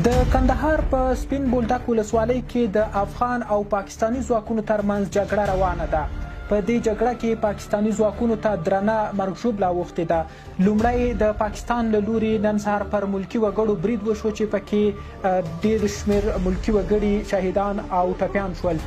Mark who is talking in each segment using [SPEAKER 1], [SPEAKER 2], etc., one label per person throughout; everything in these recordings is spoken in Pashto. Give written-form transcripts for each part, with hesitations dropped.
[SPEAKER 1] د کندهار په سپین بولدک ولسوالۍ کې د افغان او پاکستاني ځواکونو ترمنځ جګړه روانه ده. په دې جګړه کې پاکستاني ځواکونو ته درنه مرګ ژوبله اوښتې ده. لومړی د پاکستان له لوري نن سهار پر ملکي وګړو برید وشو چې پکې ډېر شمېر ملکي وګړي شهیدان او ټپیان شول.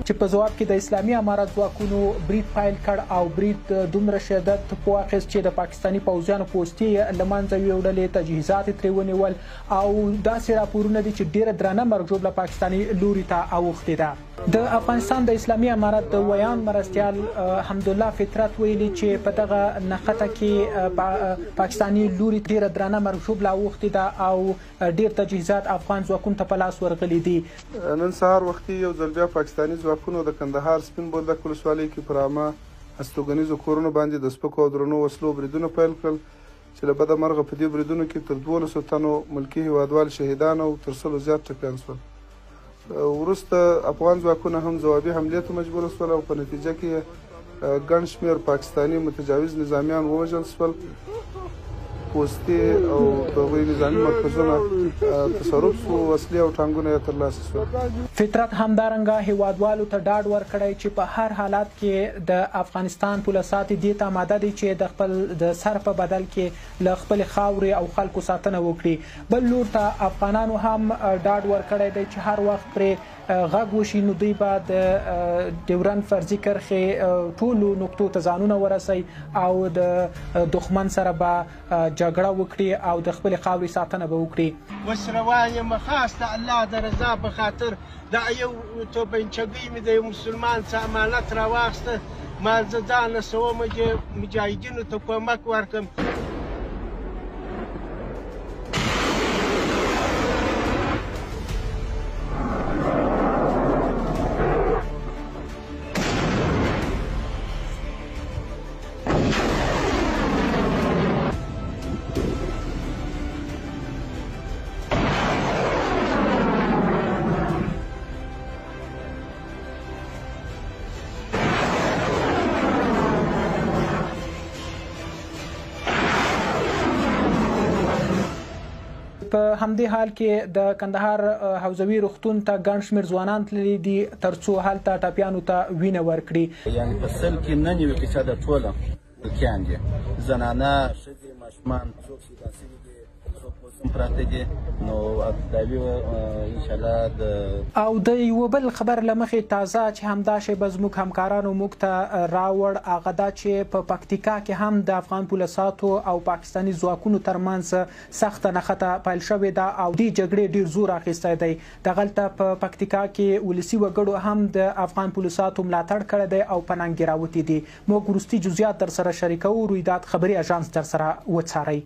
[SPEAKER 1] چې په ځواب کې د اسلامي امارت ځواکونو برید پیل کړ او برید دومره شدت واخیست چې د پاکستاني پوځیانو پوستې له منځه ویوړلې، تجهیزات یې ترې ونیول او داسې راپورونه دي چې ډېره درنه مرګ ژوبله پاکستاني لوري ته اوښتې ده. د افغانستان د اسلامي امارت د ویان مرستیال حمدالله فطرت ویلي چې په دغه نښته کې پاکستاني لوري ډېره درنه مرګ ژوبله اوښتې ده او ډېر تجهیزات افغان ځواکونو ته په لاس ورغلي دي.
[SPEAKER 2] نن سهار وختي یو ځل بیا پاکستاني ځواکونو د کندهار سپین بولدک ولسوالۍ کې پر عامه هستوګنیزو کورونو باندې د سپکو او درنو وسلو بریدونه پیل کړل چې له بده مرغه په دې بریدونو کې تر 1200 تنو ملکي هیوادوال شهیدان او تر 100 زیات ټپیان شول. وروسته افغان ځواکونه هم ځوابي حملې ته مجبور شول او په نتیجه کې ګڼ شمېر پاکستاني متجاوز نظامیان ووژل شول. پوستې او د هغوی نظامي مرکزونه تصرف شو، وسلې او ټانګونه یې ترلاسه شول.
[SPEAKER 1] فطرت همدارنګه هیوادوالو ته ډاډ ورکړی چې په هر حالت کې د افغانستان پولیسات دې ته آماده دي چې د خپل د سر په بدل کې له خپلې خاورې او خلکو ساتنه وکړي. بل لور ته افغانانو هم ډاډ ورکړی دی چې هر وخت پرې غږ وشي نو دوی به د ډیورند فرضي کرښې ټولو نقطو ته ځانونه ورسوي او د دښمن سره به جګړه وکړي او د خپلې خاورې ساتنه به وکړي.
[SPEAKER 3] وسروان یم خاص د الله د رضا په خاطر دا یو توپنچګۍ مې د یو مسلمان څخه امانت راواخیسته، ما زه ځان رسوم مجاهدینو ته کومک ورکړم.
[SPEAKER 1] په همدې حال کې د کندهار حوزوي روغتون ته ګڼ شمېر ځوانان تللي دي تر څو هلته ټپیانو ته وینه ورکړي.
[SPEAKER 4] یعنې په سل کې نه نیوي که چا د ټوله ملکیان دي، زنانه، ښځې، ماشومان، څوک چې داسې دي څوک اوس هم پراته دي. نو ابتداوي انشاءالله
[SPEAKER 1] او د یوه بل خبر له مخې تازه چې همدا شیبه زموږ همکارانو موږ ته راوړ هغه دا چې په پکتیکا کې هم د افغان پولیساتو او پاکستاني ځواکونو ترمنځ سخته نښته پیل شوې ده او دې جګړې ډېر زور اخیستی دی. دغلته په پکتیکا کې ولسي وګړو هم د افغان پولیساتو ملاتړ کړی دی او په ننګ یې راوتي دي. موږ وروستي جزئیات در سره شریکوو. رویداد خبري اژانس در سره وڅارئ.